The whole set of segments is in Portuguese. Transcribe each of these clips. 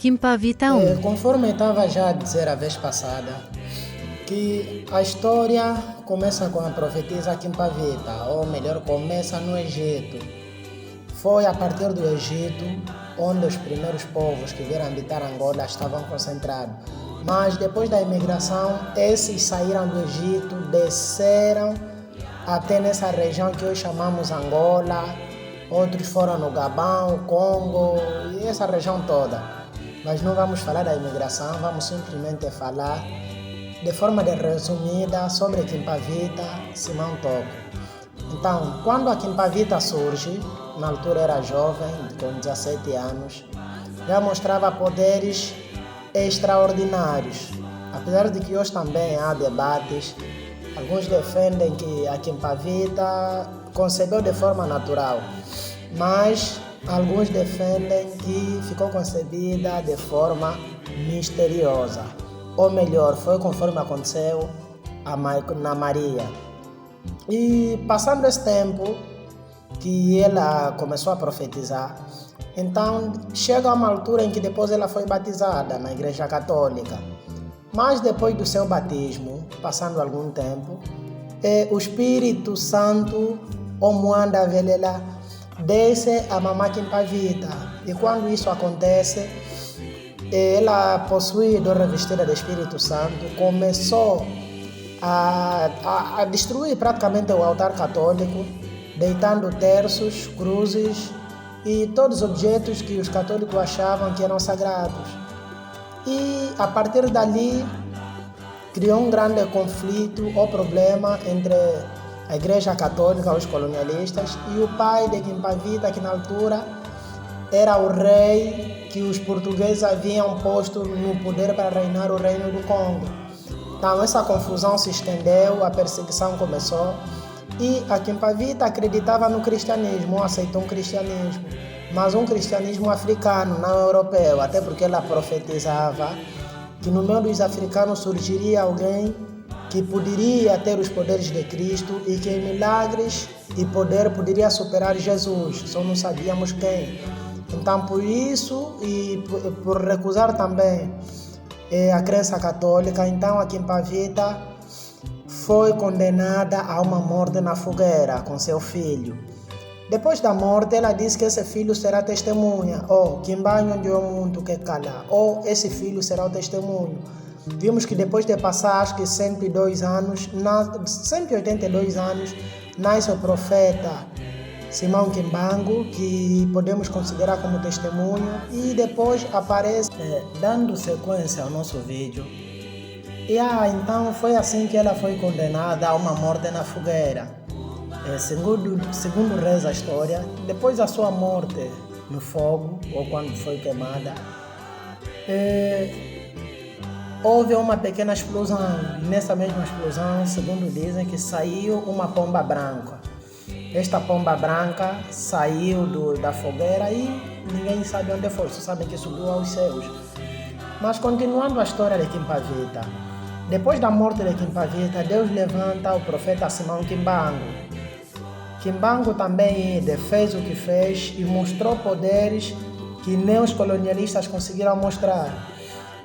Kimpavita 1. Conforme eu estava já a dizer a vez passada, que a história começa com a profetisa Kimpavita, ou melhor, começa no Egito. Foi a partir do Egito onde os primeiros povos que vieram habitar Angola estavam concentrados. Mas depois da imigração, esses saíram do Egito, desceram até nessa região que hoje chamamos Angola, outros foram no Gabão, Congo e essa região toda. Mas não vamos falar da imigração, vamos simplesmente falar de forma resumida sobre Kimpavita Simão Toco. Então, quando a Kimpavita surge, na altura era jovem, com 17 anos, já mostrava poderes extraordinários. Apesar de que hoje também há debates, alguns defendem que a Kimpavita concebeu de forma natural, mas alguns defendem que ficou concebida de forma misteriosa. Ou melhor, foi conforme aconteceu na Maria. E passando esse tempo que ela começou a profetizar, então chega uma altura em que depois ela foi batizada na Igreja Católica. Mas depois do seu batismo, passando algum tempo, o Espírito Santo, o Muanda Velela, desce a mamãe Kimpavita. E quando isso acontece, ela, possuída, revestida do Espírito Santo, começou a destruir praticamente o altar católico, deitando terços, cruzes e todos os objetos que os católicos achavam que eram sagrados. E a partir dali criou um grande conflito ou problema entre a Igreja Católica, os colonialistas, e o pai de Kimpavita, que na altura era o rei que os portugueses haviam posto no poder para reinar o reino do Congo. Então essa confusão se estendeu, a perseguição começou e a Kimpavita acreditava no cristianismo, ou aceitou um cristianismo, mas um cristianismo africano, não europeu, até porque ela profetizava que no meio dos africanos surgiria alguém que poderia ter os poderes de Cristo e que em milagres e poder poderia superar Jesus, só não sabíamos quem. Então por isso e por recusar também a crença católica, então a Kimpavita foi condenada a uma morte na fogueira com seu filho. Depois da morte, ela disse que esse filho será testemunha, ou Kimbanho de mundo que cala, ou esse filho será o testemunho. Vimos que depois de passar acho que 102 anos, 182 anos, nasce o profeta Simão Kimbangu, que podemos considerar como testemunho, e depois aparece dando sequência ao nosso vídeo. E então foi assim que ela foi condenada a uma morte na fogueira. Segundo reza a história, depois da sua morte no fogo, ou quando foi queimada, houve uma pequena explosão. Nessa mesma explosão, segundo dizem, que saiu uma pomba branca. Esta pomba branca saiu da fogueira e ninguém sabe onde foi, só sabem que subiu aos céus. Mas continuando a história de Kimpavita, depois da morte de Kimpavita, Deus levanta o profeta Simão Kimbangu. Kimbangu também fez o que fez e mostrou poderes que nem os colonialistas conseguiram mostrar.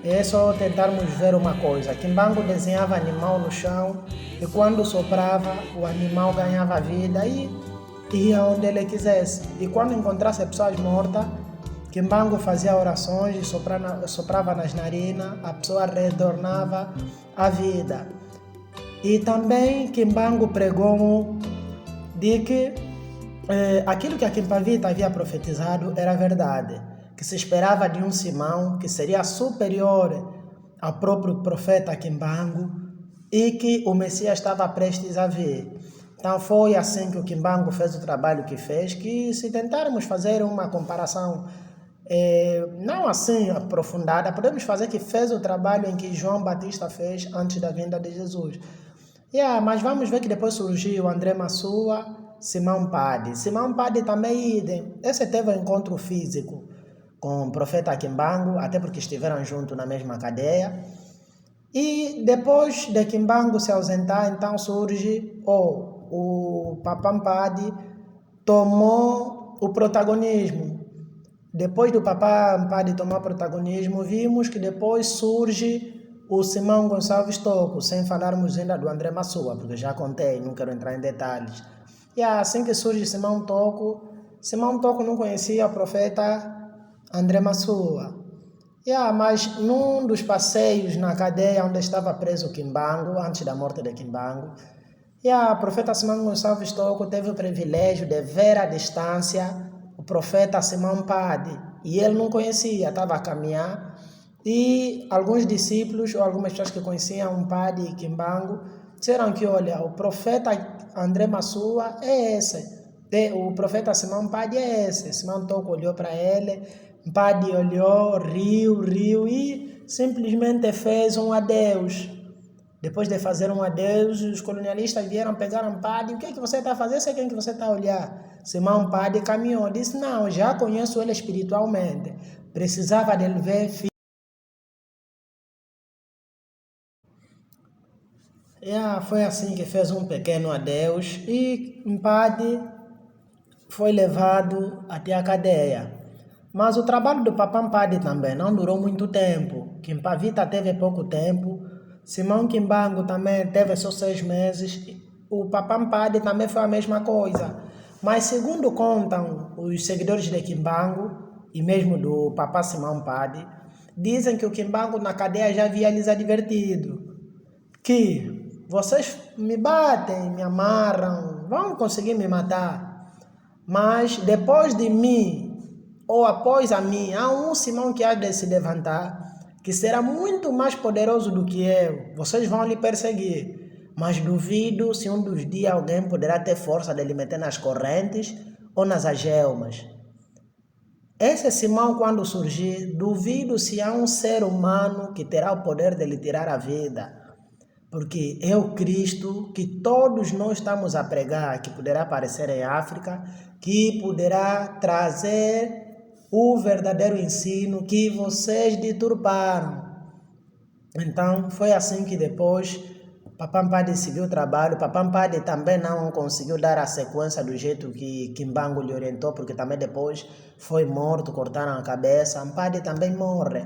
É só tentarmos ver uma coisa. Kimbangu desenhava animal no chão e quando soprava, o animal ganhava vida e ia onde ele quisesse. E quando encontrasse pessoas mortas, Kimbangu fazia orações e soprava nas narinas, a pessoa retornava à vida. E também Kimbangu pregou de que aquilo que a Kimpavita havia profetizado era verdade, que se esperava de um Simão que seria superior ao próprio profeta Kimbangu e que o Messias estava prestes a vir. Então foi assim que o Kimbangu fez o trabalho que fez, que se tentarmos fazer uma comparação não assim aprofundada, podemos fazer que fez o trabalho em que João Batista fez antes da vinda de Jesus. Mas vamos ver que depois surgiu André Massua, Simão Padi. Simão Padi também idem. Esse teve um encontro físico com o profeta Kimbangu, até porque estiveram juntos na mesma cadeia. E depois de Kimbangu se ausentar, então surge o Papam Padi tomou o protagonismo. depois do Papá Mpadi tomar protagonismo, vimos que depois surge o Simão Gonçalves Toco, sem falarmos ainda do André Massua, porque já contei, não quero entrar em detalhes. E assim que surge Simão Toco não conhecia o profeta André Massua. Mas num dos passeios na cadeia onde estava preso Kimbangu, antes da morte de Kimbangu, o profeta Simão Gonçalves Toco teve o privilégio de ver à distância o profeta Simão Mpadi. E ele não conhecia, estava a caminhar. E alguns discípulos ou algumas pessoas que conheciam Mpadi e Kimbangu disseram que, olha, o profeta André Massua é esse. O profeta Simão Mpadi é esse. Simão Toco olhou para ele, Mpadi olhou, riu e simplesmente fez um adeus. Depois de fazer um adeus, os colonialistas vieram pegar Mpadi. O que é que você está a fazer? Sei quem que você está a olhar. Simão Mpadi caminhou. Disse, não, já conheço ele espiritualmente. Precisava dele ver. Foi assim que fez um pequeno adeus e Mpadi foi levado até a cadeia. Mas o trabalho do Papá Mpadi também não durou muito tempo. Kimpavita teve pouco tempo. Simão Kimbangu também teve só 6 meses. O Papá Mpadi também foi a mesma coisa. Mas segundo contam os seguidores de Kimbangu e mesmo do Papá Simão Mpadi, dizem que o Kimbangu na cadeia já havia lhes advertido que vocês me batem, me amarram, vão conseguir me matar. Mas depois de mim, ou após a mim, há um Simão que há de se levantar, que será muito mais poderoso do que eu. Vocês vão lhe perseguir. Mas duvido se um dos dias alguém poderá ter força de lhe meter nas correntes ou nas algemas. Esse Simão, quando surgir, duvido se há um ser humano que terá o poder de lhe tirar a vida. Porque é o Cristo que todos nós estamos a pregar, que poderá aparecer em África, que poderá trazer o verdadeiro ensino que vocês deturparam. Então, foi assim que depois Papá Mpadi seguiu o trabalho. Papá Mpadi também não conseguiu dar a sequência do jeito que Kimbangu lhe orientou, porque também depois foi morto, cortaram a cabeça. Mpadi também morre.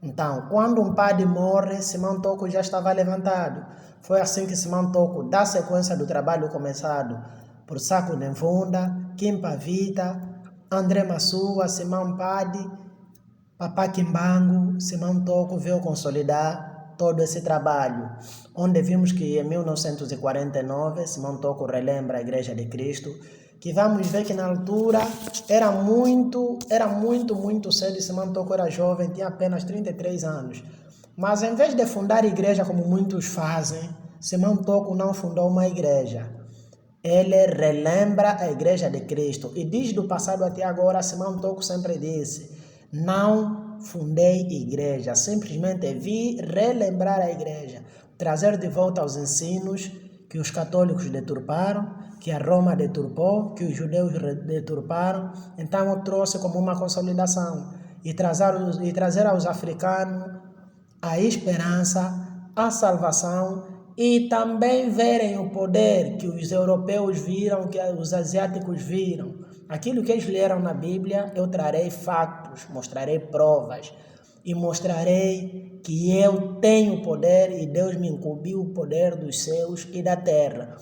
Então, quando Mpadi morre, Simão Toco já estava levantado. Foi assim que Simão Toco dá sequência do trabalho começado por Saco Nemfunda, Kimpavita, André Massua, Simão Mpadi, Papá Kimbangu. Simão Toco veio consolidar todo esse trabalho, onde vimos que em 1949 Simão Toco relembra a Igreja de Cristo, que vamos ver que na altura era muito cedo. Simão Toco era jovem, tinha apenas 33 anos. Mas em vez de fundar a igreja como muitos fazem, Simão Toco não fundou uma igreja. Ele relembra a Igreja de Cristo e diz do passado até agora. Simão Toco sempre disse, não fundei igreja, simplesmente vi relembrar a igreja, trazer de volta os ensinos que os católicos deturparam, que a Roma deturpou, que os judeus deturparam. Então eu trouxe como uma consolidação e trazer aos africanos a esperança, a salvação e também verem o poder que os europeus viram, que os asiáticos viram. Aquilo que eles leram na Bíblia, eu trarei factos, mostrarei provas e mostrarei que eu tenho poder e Deus me incumbiu o poder dos céus e da terra.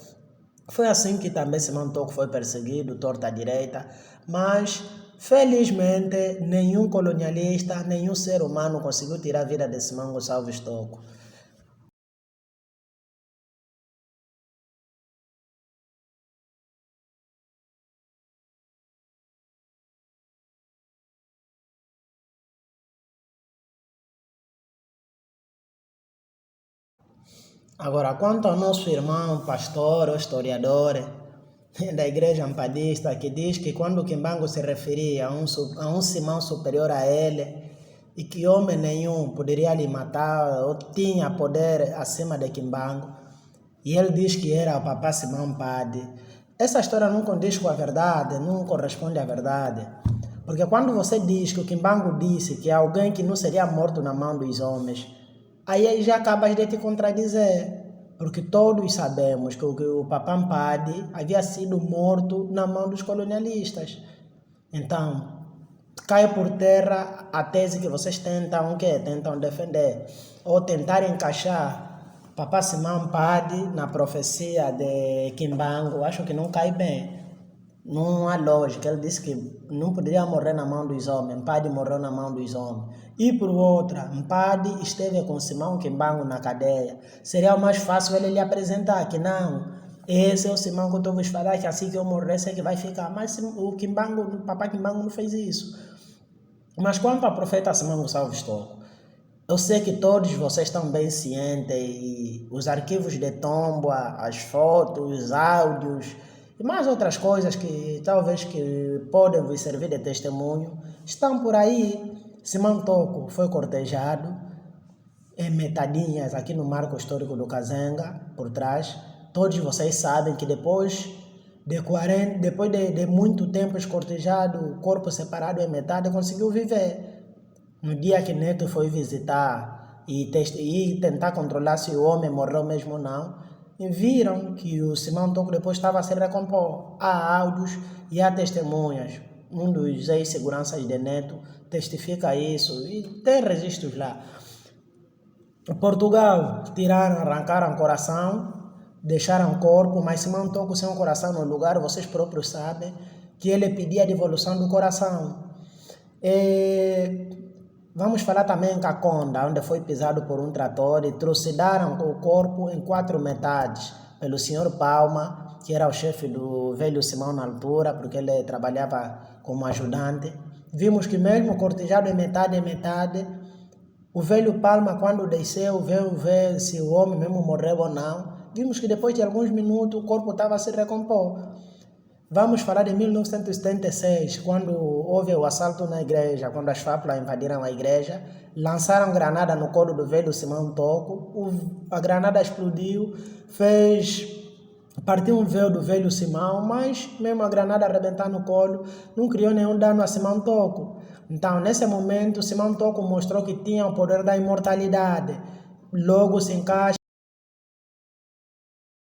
Foi assim que também Simão Toco foi perseguido, torta à direita, mas felizmente nenhum colonialista, nenhum ser humano conseguiu tirar a vida de Simão Gonçalves Toco. Agora, quanto ao nosso irmão pastor ou historiador da igreja ampadista, que diz que quando Kimbangu se referia a um Simão superior a ele e que homem nenhum poderia lhe matar ou tinha poder acima de Kimbangu, e ele diz que era o Papá Simão Mpadi, essa história não condiz com a verdade, não corresponde à verdade. Porque quando você diz que o Kimbangu disse que é alguém que não seria morto na mão dos homens, aí já acabas de te contradizer, porque todos sabemos que o Papá Mpadi havia sido morto na mão dos colonialistas. Então, cai por terra a tese que vocês tentam defender, ou tentar encaixar Papá Simão Padi na profecia de Kimbangu. Acho que não cai bem. Não há lógica. Ele disse que não poderia morrer na mão dos homens. Mpadi morreu na mão dos homens. E por outra, Mpadi esteve com Simão Kimbangu na cadeia. Seria mais fácil ele lhe apresentar que não. Esse é o Simão que eu estou vos falar, que assim que eu morrer, sei que vai ficar. Mas o Papá Kimbangu não fez isso. Mas quanto ao profeta Simão Gonçalves Toco, eu sei que todos vocês estão bem cientes e os arquivos de tomba, as fotos, os áudios e mais outras coisas que talvez que podem vos servir de testemunho, estão por aí. Simão Toco foi cortejado em Metadinhas, aqui no marco histórico do Kazenga, por trás. Todos vocês sabem que depois de muito tempo escortejado, o corpo separado em metade, conseguiu viver. No dia que Neto foi visitar e tentar controlar se o homem morreu mesmo ou não, e viram que o Simão Toco depois estava a se recompor. Há áudios e há testemunhas. Um dos ex-seguranças de Neto testifica isso e tem registros lá. Portugal arrancaram o coração, deixaram o corpo, mas Simão Toco sem o coração no lugar, vocês próprios sabem que ele pedia a devolução do coração. Vamos falar também em Caconda, onde foi pisado por um trator e trucidaram o corpo em 4 metades pelo senhor Palma, que era o chefe do velho Simão na altura, porque ele trabalhava como ajudante. Vimos que mesmo cortejado em metade, o velho Palma, quando desceu, veio ver se o homem mesmo morreu ou não. Vimos que depois de alguns minutos o corpo estava a se recompor. Vamos falar de 1976, quando houve o assalto na igreja, quando as Fápulas invadiram a igreja, lançaram granada no colo do velho Simão Toco, a granada explodiu, partiu um véu do velho Simão, mas mesmo a granada arrebentar no colo, não criou nenhum dano a Simão Toco. Então, nesse momento, Simão Toco mostrou que tinha o poder da imortalidade, logo se encaixa